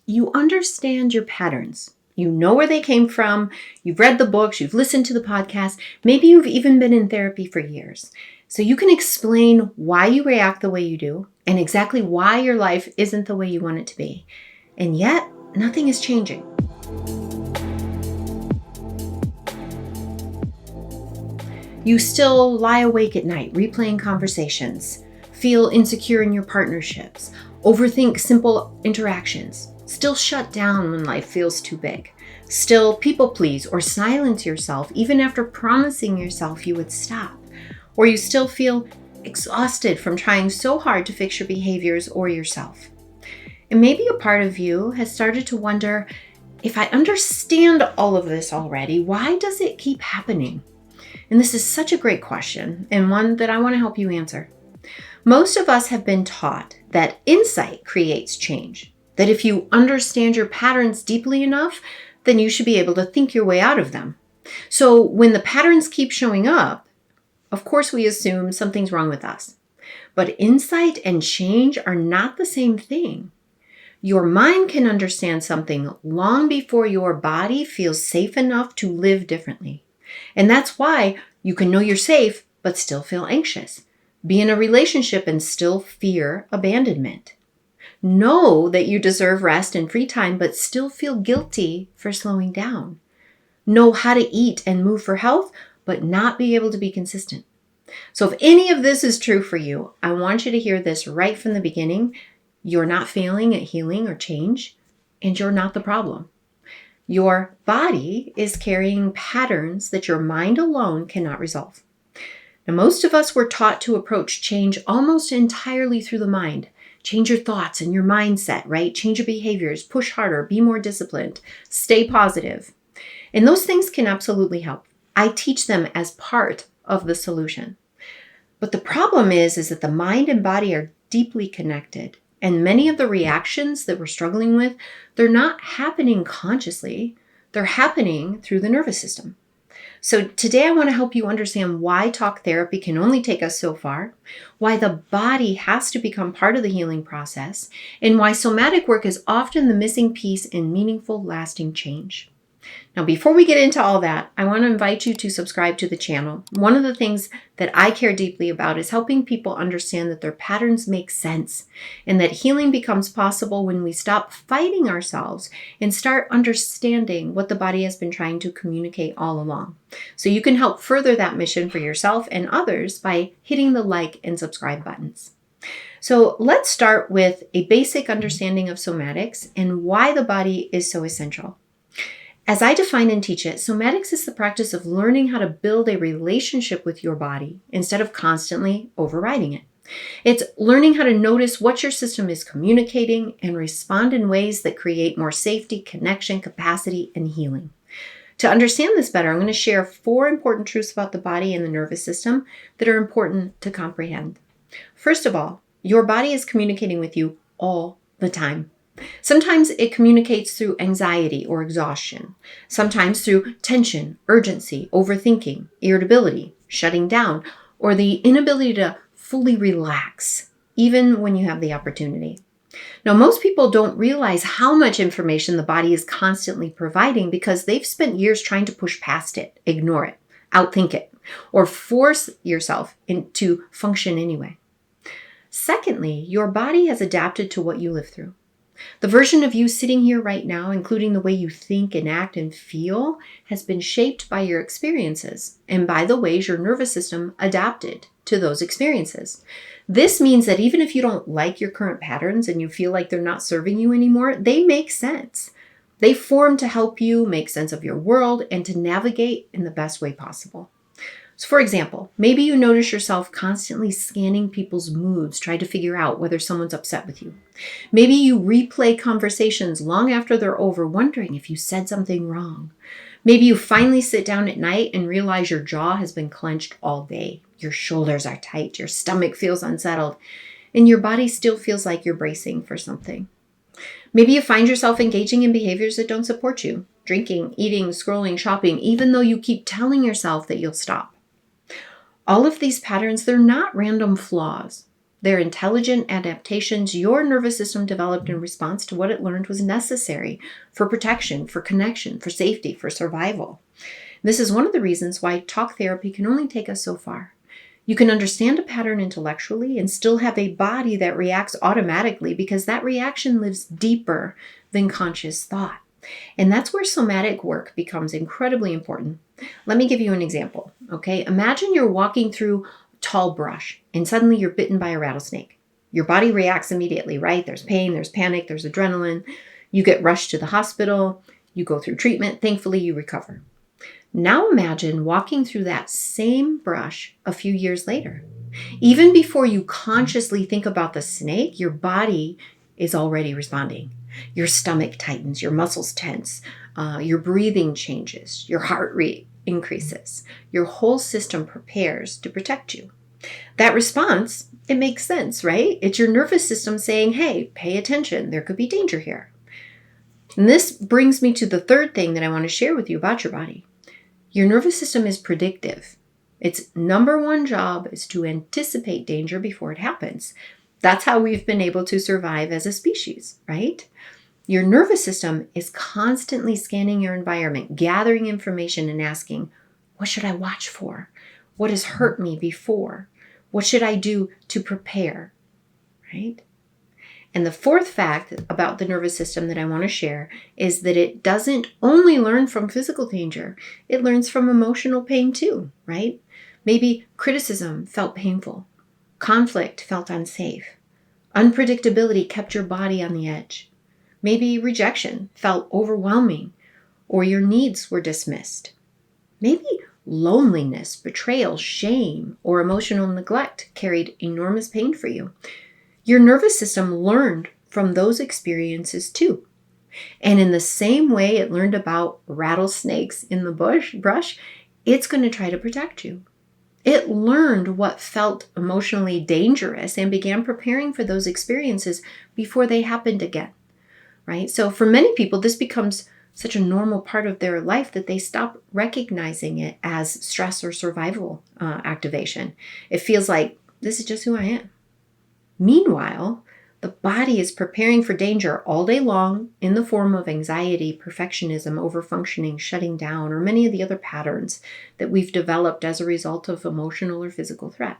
you understand your patterns. You know where they came from. You've read the books. You've listened to the podcast. Maybe you've even been in therapy for years. So you can explain why you react the way you do and exactly why your life isn't the way you want it to be. And yet, nothing is changing. You still lie awake at night, replaying conversations, feel insecure in your partnerships, overthink simple interactions, still shut down when life feels too big, still people please or silence yourself even after promising yourself you would stop, or you still feel exhausted from trying so hard to fix your behaviors or yourself. And maybe a part of you has started to wonder, if I understand all of this already, why does it keep happening? And this is such a great question, and one that I want to help you answer. Most of us have been taught that insight creates change, that if you understand your patterns deeply enough, then you should be able to think your way out of them. So when the patterns keep showing up, of course we assume something's wrong with us. But insight and change are not the same thing. Your mind can understand something long before your body feels safe enough to live differently. And that's why you can know you're safe, but still feel anxious. Be in a relationship and still fear abandonment. Know that you deserve rest and free time, but still feel guilty for slowing down. Know how to eat and move for health, but not be able to be consistent. So if any of this is true for you, I want you to hear this right from the beginning. You're not failing at healing or change, and you're not the problem. Your body is carrying patterns that your mind alone cannot resolve. Now, most of us were taught to approach change almost entirely through the mind. Change your thoughts and your mindset, right? Change your behaviors, push harder, be more disciplined, stay positive. And those things can absolutely help. I teach them as part of the solution. But the problem is that the mind and body are deeply connected. And many of the reactions that we're struggling with, they're not happening consciously. They're happening through the nervous system. So today I want to help you understand why talk therapy can only take us so far, why the body has to become part of the healing process, and why somatic work is often the missing piece in meaningful, lasting change. Now, before we get into all that, I want to invite you to subscribe to the channel. One of the things that I care deeply about is helping people understand that their patterns make sense and that healing becomes possible when we stop fighting ourselves and start understanding what the body has been trying to communicate all along. So you can help further that mission for yourself and others by hitting the like and subscribe buttons. So let's start with a basic understanding of somatics and why the body is so essential. As I define and teach it, somatics is the practice of learning how to build a relationship with your body instead of constantly overriding it. It's learning how to notice what your system is communicating and respond in ways that create more safety, connection, capacity, and healing. To understand this better, I'm going to share 4 important truths about the body and the nervous system that are important to comprehend. First of all, your body is communicating with you all the time. Sometimes it communicates through anxiety or exhaustion, sometimes through tension, urgency, overthinking, irritability, shutting down, or the inability to fully relax, even when you have the opportunity. Now, most people don't realize how much information the body is constantly providing because they've spent years trying to push past it, ignore it, outthink it, or force yourself to function anyway. Secondly, your body has adapted to what you live through. The version of you sitting here right now, including the way you think and act and feel, has been shaped by your experiences and by the ways your nervous system adapted to those experiences. This means that even if you don't like your current patterns and you feel like they're not serving you anymore, they make sense. They form to help you make sense of your world and to navigate in the best way possible. So for example, maybe you notice yourself constantly scanning people's moods, trying to figure out whether someone's upset with you. Maybe you replay conversations long after they're over, wondering if you said something wrong. Maybe you finally sit down at night and realize your jaw has been clenched all day. Your shoulders are tight, your stomach feels unsettled, and your body still feels like you're bracing for something. Maybe you find yourself engaging in behaviors that don't support you, drinking, eating, scrolling, shopping, even though you keep telling yourself that you'll stop. All of these patterns, they're not random flaws. They're intelligent adaptations your nervous system developed in response to what it learned was necessary for protection, for connection, for safety, for survival. This is one of the reasons why talk therapy can only take us so far. You can understand a pattern intellectually and still have a body that reacts automatically because that reaction lives deeper than conscious thought. And that's where somatic work becomes incredibly important. Let me give you an example, okay? Imagine you're walking through tall brush and suddenly you're bitten by a rattlesnake. Your body reacts immediately, right? There's pain, there's panic, there's adrenaline. You get rushed to the hospital. You go through treatment. Thankfully, you recover. Now imagine walking through that same brush a few years later. Even before you consciously think about the snake, your body is already responding. Your stomach tightens, your muscles tense, your breathing changes, your heart rate increases. Your whole system prepares to protect you. That response, it makes sense, right? It's your nervous system saying, hey, pay attention. There could be danger here. And this brings me to the third thing that I want to share with you about your body. Your nervous system is predictive. Its number one job is to anticipate danger before it happens. That's how we've been able to survive as a species, right? Your nervous system is constantly scanning your environment, gathering information and asking, what should I watch for? What has hurt me before? What should I do to prepare, right? And the fourth fact about the nervous system that I want to share is that it doesn't only learn from physical danger, it learns from emotional pain too, right? Maybe criticism felt painful, conflict felt unsafe, unpredictability kept your body on the edge. Maybe rejection felt overwhelming, or your needs were dismissed. Maybe loneliness, betrayal, shame, or emotional neglect carried enormous pain for you. Your nervous system learned from those experiences too. And in the same way it learned about rattlesnakes in the brush, it's going to try to protect you. It learned what felt emotionally dangerous and began preparing for those experiences before they happened again, right? So for many people, this becomes such a normal part of their life that they stop recognizing it as stress or survival activation. It feels like, this is just who I am. Meanwhile, the body is preparing for danger all day long in the form of anxiety, perfectionism, overfunctioning, shutting down, or many of the other patterns that we've developed as a result of emotional or physical threat.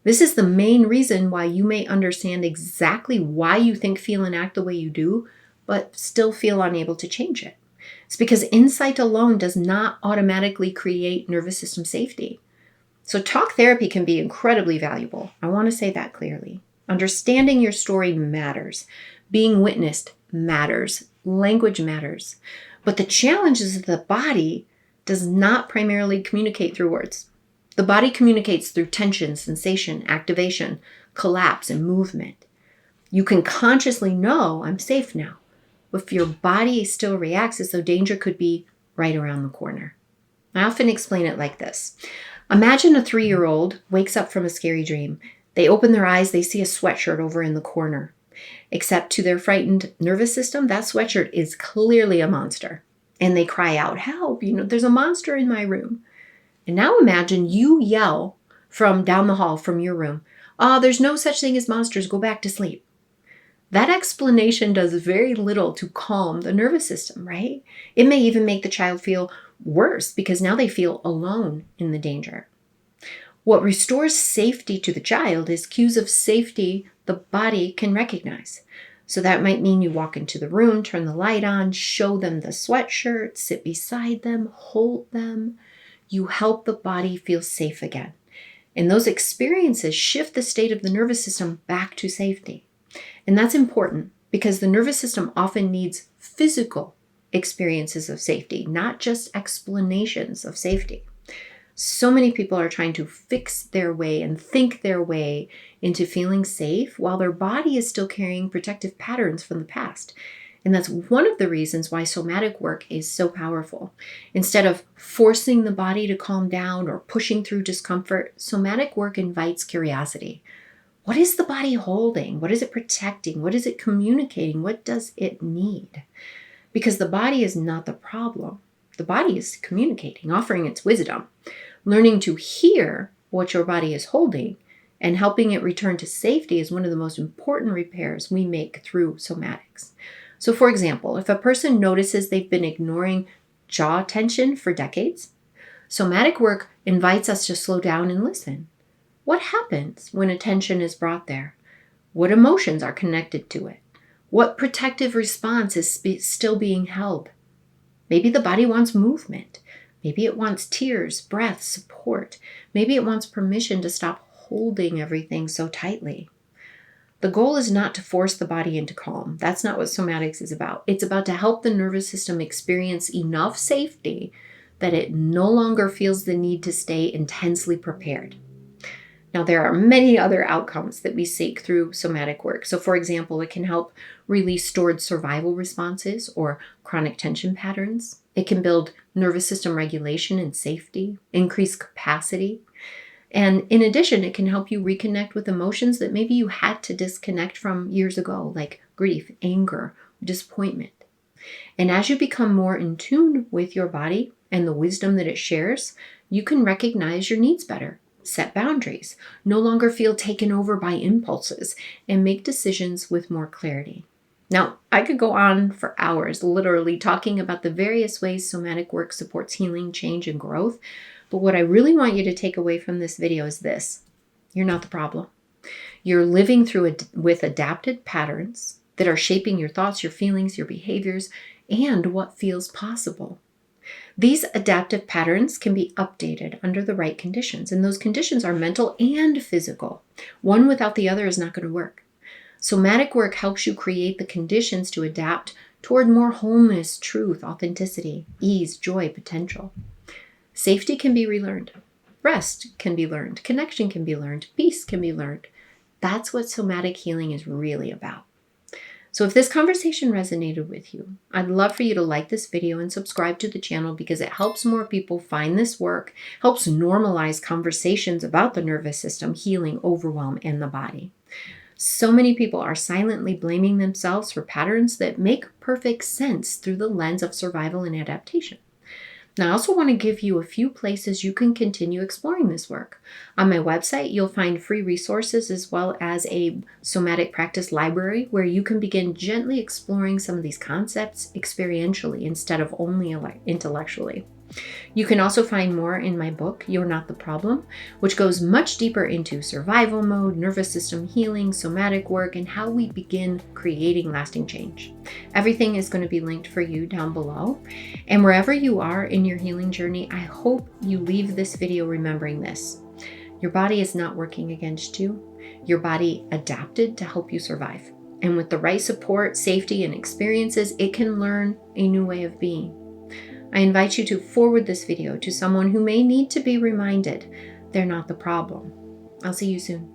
This is the main reason why you may understand exactly why you think, feel, and act the way you do, but still feel unable to change it. It's because insight alone does not automatically create nervous system safety. So talk therapy can be incredibly valuable. I want to say that clearly. Understanding your story matters. Being witnessed matters. Language matters. But the challenge is that the body does not primarily communicate through words. The body communicates through tension, sensation, activation, collapse, and movement. You can consciously know, I'm safe now. If your body still reacts as though danger could be right around the corner. I often explain it like this. Imagine a 3-year-old wakes up from a scary dream. They open their eyes, they see a sweatshirt over in the corner. Except to their frightened nervous system, that sweatshirt is clearly a monster. And they cry out, help, there's a monster in my room. And now imagine you yell from down the hall from your room, there's no such thing as monsters, go back to sleep. That explanation does very little to calm the nervous system, right? It may even make the child feel worse because now they feel alone in the danger. What restores safety to the child is cues of safety the body can recognize. So that might mean you walk into the room, turn the light on, show them the sweatshirt, sit beside them, hold them. You help the body feel safe again. And those experiences shift the state of the nervous system back to safety. And that's important because the nervous system often needs physical experiences of safety, not just explanations of safety. So many people are trying to fix their way and think their way into feeling safe while their body is still carrying protective patterns from the past. And that's one of the reasons why somatic work is so powerful. Instead of forcing the body to calm down or pushing through discomfort, somatic work invites curiosity. What is the body holding? What is it protecting? What is it communicating? What does it need? Because the body is not the problem. The body is communicating, offering its wisdom, learning to hear what your body is holding And helping it return to safety is one of the most important repairs we make through somatics. So for example, if a person notices they've been ignoring jaw tension for decades, somatic work invites us to slow down and listen. What happens when attention is brought there? What emotions are connected to it? What protective response is still being held? Maybe the body wants movement. Maybe it wants tears, breath, support. Maybe it wants permission to stop holding everything so tightly. The goal is not to force the body into calm. That's not what somatics is about. It's about to help the nervous system experience enough safety that it no longer feels the need to stay intensely prepared. Now, there are many other outcomes that we seek through somatic work. So, for example, it can help release stored survival responses or chronic tension patterns. It can build nervous system regulation and safety, increase capacity. And in addition, it can help you reconnect with emotions that maybe you had to disconnect from years ago, like grief, anger, disappointment. And as you become more in tune with your body and the wisdom that it shares, you can recognize your needs better, set boundaries, no longer feel taken over by impulses, and make decisions with more clarity. Now, I could go on for hours, literally talking about the various ways somatic work supports healing, change, and growth. But what I really want you to take away from this video is this: you're not the problem. You're living through with adapted patterns that are shaping your thoughts, your feelings, your behaviors, and what feels possible. These adaptive patterns can be updated under the right conditions, and those conditions are mental and physical. One without the other is not going to work. Somatic work helps you create the conditions to adapt toward more wholeness, truth, authenticity, ease, joy, potential. Safety can be relearned. Rest can be learned. Connection can be learned. Peace can be learned. That's what somatic healing is really about. So if this conversation resonated with you, I'd love for you to like this video and subscribe to the channel because it helps more people find this work, helps normalize conversations about the nervous system, healing, overwhelm, and the body. So many people are silently blaming themselves for patterns that make perfect sense through the lens of survival and adaptation. Now, I also want to give you a few places you can continue exploring this work. On my website, you'll find free resources as well as a somatic practice library where you can begin gently exploring some of these concepts experientially instead of only intellectually. You can also find more in my book, You're Not the Problem, which goes much deeper into survival mode, nervous system healing, somatic work, and how we begin creating lasting change. Everything is going to be linked for you down below. And wherever you are in your healing journey, I hope you leave this video remembering this. Your body is not working against you. Your body adapted to help you survive. And with the right support, safety, and experiences, it can learn a new way of being. I invite you to forward this video to someone who may need to be reminded they're not the problem. I'll see you soon.